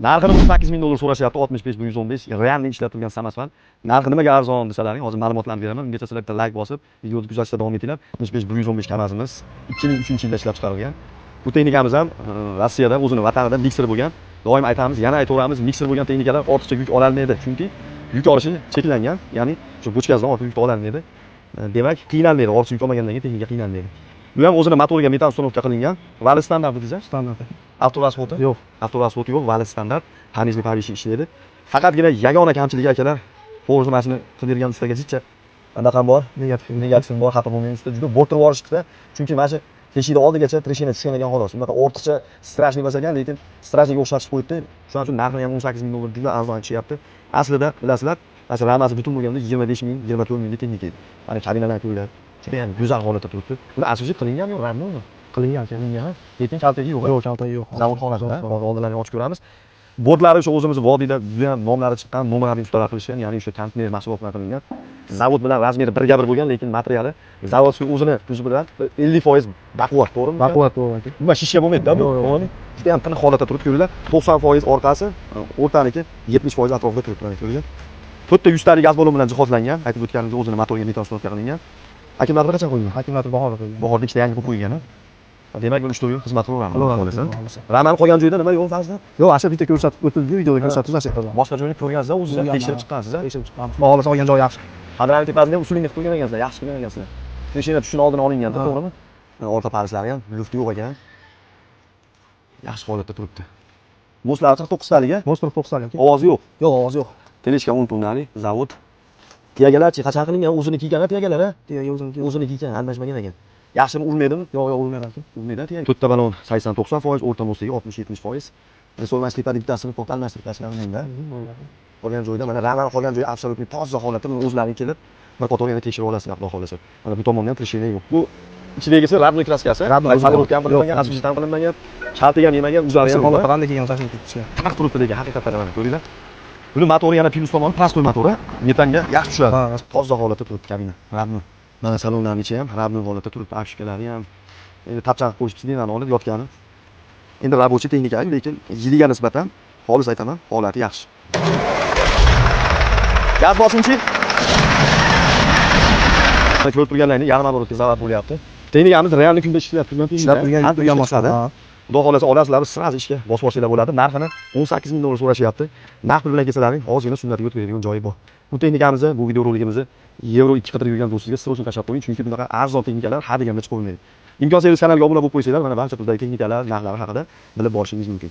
Narxini 18 ming dollar so'rashyapti, 65 bu 115. Realni ishlatilgan Samasvan. Narxi nimaga arzon desalaring, hozir ma'lumotlarni beraman. Ungacha sizlar bitta like bosib, videoni kuzatishda davom etinglar. 65 bu 115 kamazimiz 2003-yilda ishlab chiqarilgan. Bu texnikamiz ham Rossiyada o'zini vatanida mikser bo'lgan. Doim aytamiz, yana aytaveramiz, mikser bo'lgan texnikalar ortiqcha yuk ololmaydi. Chunki yuk olishi cheklangan, ya'ni shu bochkasidan ortiq yuk ololmaydi. Demak, qiynalmaydi. Ortiqcha yuk olmagandan keyin texnika qiynalmaydi. Bu ham o'zini motoriga metan uстановка qilingan. Vali standart desa, standart. Avtorasxoti yo'q. Avtorasxoti yo'q, vali standart. Hanizli Pavishi ishlaydi. Faqatgina yagona kamchiligi akalar, Forza mashina qilib bergan ustaga jicha anaqa bor, negativ bor, xafa bo'lmaysiz. Juda bo'rtib yuborishdi. Chunki mana shu teshikni oldigacha treshina tushgan xolos. Bunaqa ortiqcha strashniy bo'lsa ham, lekin strashniga o'xshatib qo'yibdi. Shuning uchun narxi ham 18 ming dollar juda arzon tushyapti. Aslida bilasizlar, mana ramasi butun bo'lganda 25 ming, 24 ming texnika edi. Mana kabinalar ko'ylab, juda ham go'zal holatda turibdi. Buni asosiy qilinganmi, rammi? Qilingan. Lekin kaltagi yo'q. Yo'q, kaltagi yo'q. Zavod holatida. Oldinlarni ochib ko'ramiz. Bordlari o'sha o'zimiz vodiyda juda ham nomlari chiqqan, nomerlarni ustalar qilishgan, ya'ni o'sha konteyner mahsulotlar qilingan. Zavod bilan razmeri birga bir bo'lgan, lekin materiali zavodning o'zini tuzi bilan 50% baquvvat, to'g'rimi? Baquvvat to'g'ri. Nima shishga bo'lmaydi-da bu. To'g'rimi? Juda ham tiniq holatda turibdi, ko'ringlar. 90% orqasi, o'rtaniki 70% atrofida turibdi, ko'ringlar. 4 ta 100 talik gaz balon bilan jihozlangan, aytib o'tganimizdek o'zini motoriga metan uстановка qilingan. Akkumulyator qachon qo'yilgan? Akkumulyator bahorda qo'yilgan. Bahorda ikkita yangi qo'yilgan. Demak, bu 3 yil xizmat qilaveramiz. Raman qolgan joyda nima yo'q farzand? Yo'q, asha bitta ko'rsatib o'tildi, videoda ko'rsatib o'tasiz. Boshqa joyni ko'rgansiz-a, o'zingizlar tekshirib chiqqansiz-a? Tekshirib chiqqanmiz. Baholasa olgan joyi yaxshi. Hadrani tepasida usulingni qilib qo'ygan ekansizlar, yaxshi qilgan ekansizlar. Mashina tushishini oldin olinganda, to'g'rimi? Orqa parislari ham luft yo'q ekan. Yaxshi holatda turibdi. Moslari 49 talik-a? Mos 49 talik. Ovozi yo'q. Yo'q, ovoz yo'q. Teleshka 10 tonnalik zavod. Tuyagalar-chi, qachon qilingan? O'zini kiygan tuyagalari? Tuyaga o'zini kiygan, almashmagan ekan. Yaxshimi urmaydimi? Yo'q, urmaydi. Urmaydi tuyaga. To'rtta balon 80-90%, o'rta mosligi 60-70%. Resolmash tepa bittasini to'xtal almashtirib tashlaganingda. Qolgan joyda mana raman qolgan joyi absolutniy toza holatda, o'zlaring kelib bir qator yana tekshirib olasizlar, xudo xolasa. Mana bu tomonda ham treshina yo'q. Bu ichidagisi rabniy kraskasi. Sabirotga ham qilinmagan, asosiy ham qilinmagan, kaltiga ham yemagan, uzari ham holatda qanday kelgan tashkil etishgan. Tiniq turibdi lekin haqiqatan mana ko'ringlar. Buni motori yana plus tomoni prostoy motori, metanga yaxshi tushadi. Toza holatda turibdi kabina. Rabni. Mana salonlarning ichi ham rabniy holatda turibdi, afiskalari ham. Endi tapchani qo'yib sidinani olib yotgani. Endi rabochiy texnika, lekin yiliga nisbatan xolis aytaman, holati yaxshi. Gaz bosimchi. Ko'rib turganlaringiz yarim оборотga zarar bo'lyapti. Texnikamiz realni kunda ishlab turgan maqsadi. Xudo xolasa olasizlar, sraz ishga bosib olsanglar bo'ladi. Narxini 18 ming dollar so'rashyapti. Narx bilan kelsalaring, ozgina sunnatga o'tkazadigan joyi bor. Bu texnikamizni, bu video roligimizni yevro 2 qidirib yurgan do'stingizga sirosini tashlab qo'ying, chunki bunaqa arzon texnikalar har deganda chiqib qo'ymaydi. Imkonsiz kanalga obuna bo'lib qo'ysanglar, mana barcha turdagi texnikalar, narxlari haqida bilib borishingiz mumkin.